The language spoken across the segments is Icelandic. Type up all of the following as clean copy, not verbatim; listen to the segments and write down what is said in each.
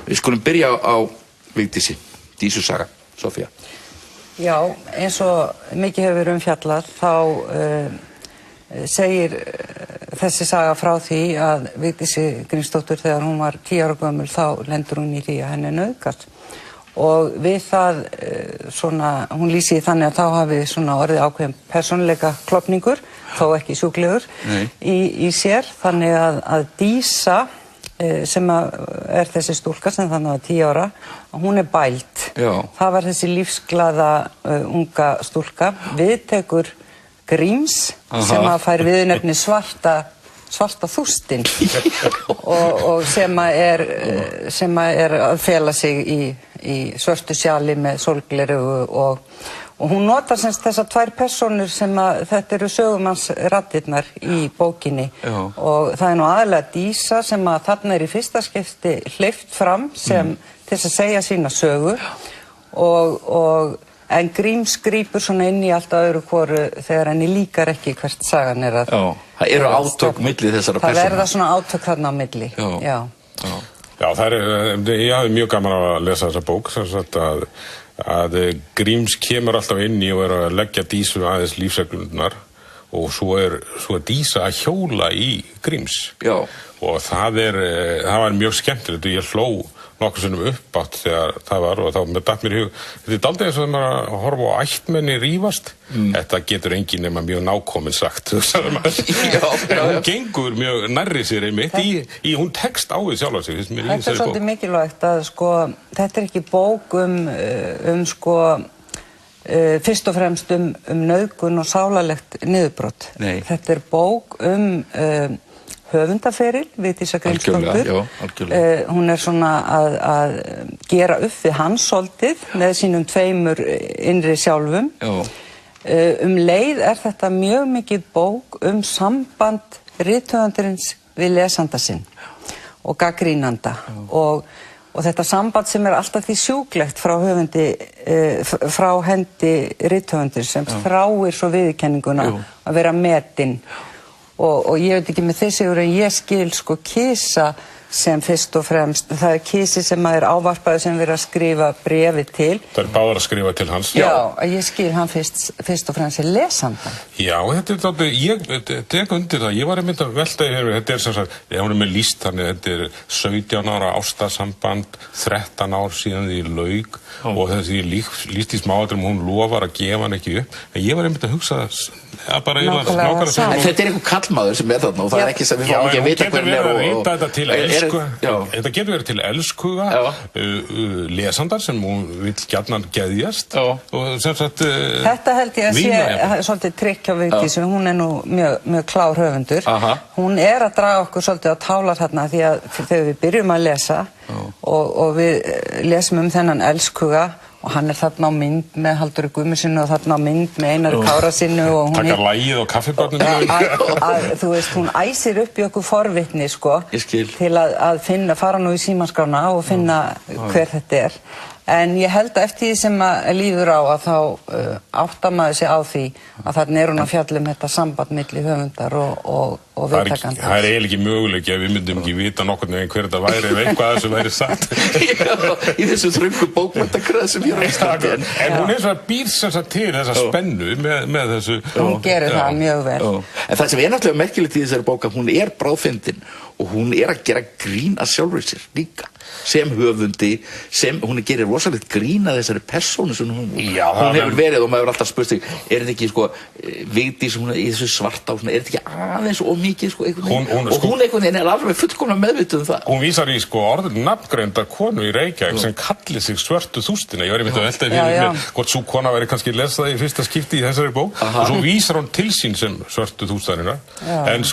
Við skulum byrja á Vigdísi, Dísu saga, Soffía. Já, eins og mikið hefur verið fjallað, þá segir þessi saga frá því að Vigdísi Grímsdóttur, þegar hún var 10 ára gömul, þá lendur hún í því að henni nauðgast. Og við það, hún lýsi þannig að þá hafi orðið ákveðin persónuleika klofningur, þó ekki sjúklegur, í sér. Þannig að Dísa, sem er þessi stúlka sem þannig var 10 ára, hún er bæld. Já. Það var þessi lífsglaða unga stúlka. Viðtekur Gríms, sem að fær viðurnefni svarta þústinn og sem er að fela sig í svörtu sjali með sólglerugu og hún notar semst þessar 2 persónur sem að þetta eru sögumannsraddirnar í bókinni. Já. Og það er nú aðalega Dísa sem að þarna í fyrsta skipti hleypt fram sem til þess að segja sína sögu en Gríms grípur inn í allt öðru hvoru þegar henni líkar ekki hvert sagan er að... Já, það eru átök milli þessara persóna. Það verða átök þarna á milli, já. Já, ég hafði mjög gaman að lesa þessa bók, að Gríms kemur alltaf inn í og er að leggja Dísu aðeins lífsreglurnar og svo er Dísa að hjóla í Gríms. Já. Og það var mjög skemmtilegt og ég hló nokkuð sinnum uppátt þegar það var og þá datt mér í hug. Þetta er dálítið eins og þegar maður að horfa á ættmenni rífast. Þetta getur enginn nema mjög nákominn sagt. Hún gengur mjög nærri sér einmitt hún tekst á því sjálf sig. Þetta er svolítið mikilvægt að þetta er ekki bók fyrst og fremst nauðgun og sálarlegt niðurbrot. Nei. Þetta er bók höfundaferil, Vigdísar Grímsdóttur. Hún er að gera upp við hans svolítið með sínum 2 innri sjálfum. Leið er þetta mjög mikið bók samband rithöfundarins við lesanda sinn og gagnrýnanda og þetta samband sem er alltaf því sjúklegt frá hendi rithöfundur sem þráir svo viðurkenninguna að vera metinn. Og ég veit ekki með þessi en ég skil Kisa sem fyrst og fremst, það er Kisi sem er ávarpaður sem verið að skrifa bréfi til. Það er báðar að skrifa til hans. Já, ég skil hann fyrst og fremst sem lesanda. Já, þetta er þáttu, ég tek undir það, ég var einmitt að velta þetta er sem sagt, hún er með lýst þannig, þetta er 17 ára ástarsamband, 13 ár síðan því lauk og þessi lýst í smáatriðum, hún lofar að gefa hann ekki upp, en ég var einmitt að hugsa bara nákvæmlega sama. En þetta er einhver kallmaður sem er þarna og það er ekki sem við fáum ekki að vita hver Þetta getur verið til elskuga lesandar sem hún vill gjarnan geðjast og sem sagt Þetta held ég að sé svolítið trikk hjá Vigdísi, hún er nú mjög klár höfundur. Hún er að draga okkur svolítið á tálar þarna því að þegar við byrjum að lesa og við lesum þennan elskuga og hann er þarna á mynd með Halldóri Guðmundssyni og þarna á mynd með Einari Kárasyni og hún takkar lagið og kaffibarninu þú veist, hún æsir upp í okkur forvitni til að fara nú í símaskrána og finna hver þetta er en ég held að eftir því sem að líður á að þá áttar maður sig á því að þarna er hún að fjalla þetta samband milli höfundar og viðtakanda. Það er eiginlega ekki möguleiki að við myndum ekki vita nokkurn veginn hver þetta væri ef eitthvað að þessu væri satt. Í þessu þröngu bókmenntakrað sem ég Íslandi. En hún er svona býr sem sagt til þessa spennu með þessu. Hún gerir það mjög vel. En það sem er náttúrulega merkilegt í þessari bók að hún er bráðfyndin og hún er að gera grín að sjálfri sér líka sem höfundi, hún gerir rosalegt grín að þessari persónu sem hún hefur verið og maður hefur alltaf spurt sig er þetta ekki Vigdís í þessu svarta er þetta ekki aðeins og mikið og hún einhvern veginn er alveg fullkomlega meðvituð það. Hún vísar í orðin nafngreindar konu í Reykjavík sem kalli sig svörtu þústina. Ég var einmitt að velta fyrir mér hvort sú kona væri kannski lesað í fyrsta skipti í þessari bók og svo vísar hún til sín sem svörtu þústanina en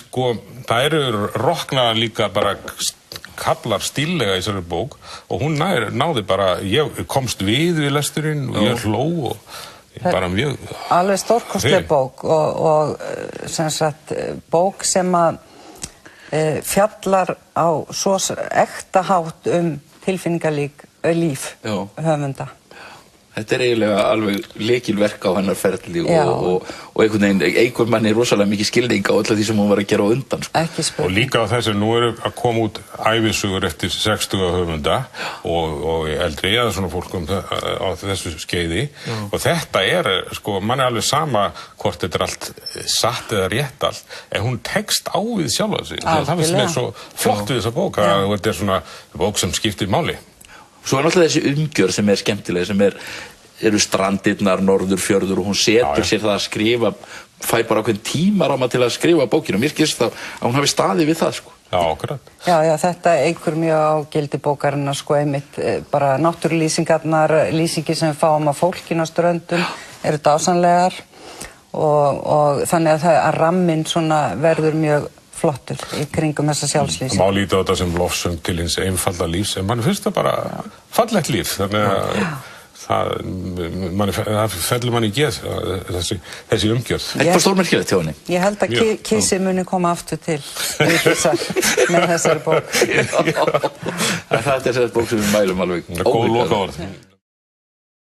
það eru roknaðar líka bara kallar stíllega í þessari bók og hún náði bara, ég komst við lesturinn og ég hló og bara mjög alveg stórkostleg bók og sem sagt bók sem að fjallar á svo ekta hátt tilfinningalíf höfunda. Þetta eiginlega alveg lykilverk á hennar ferli og einhvern veginn eigur manni rosalega mikið skilning á öllu því sem hún var að gera á undan. Og líka á þessu, nú eru að koma út ævisögur eftir 60 höfunda og eldri, eða svona fólk á þessu skeiði og þetta sko, mann alveg sama hvort þetta allt satt eða rétt allt, en hún tekst á við sjálfa sig. Það finnst mér svo flott við þessa bók, að þetta svona bók sem skiptir máli. Svo náttúrulega þessi umgjörð sem skemmtileg, sem eru strandirnar, Norðurfjörður og hún setur sér það að skrifa, fær bara ákveðin tímaramma til að skrifa bókina og mér skilst það að hún hafi staðið við það, sko. Já, akkurat. Já, þetta eykur mjög á gildi bókarinnar, sko, einmitt bara náttúrulýsingarnar, lýsingi sem við fáum af fólkinu á ströndum eru dásamlegar og þannig að ramminn svona verður mjög flottur í kringum þessa sjálfslýsing. Má líta á þetta sem lofsöng til hins einfalda lífs, en mann finnst það bara fallegt líf, þannig að það fellur mann í geð þessi umgjörð. Þetta var stórmerkilegt hjá henni. Ég held að Kissi muni koma aftur til með þessari bók. Þetta er þessari bók sem við mælum alveg. Góð lokaorð.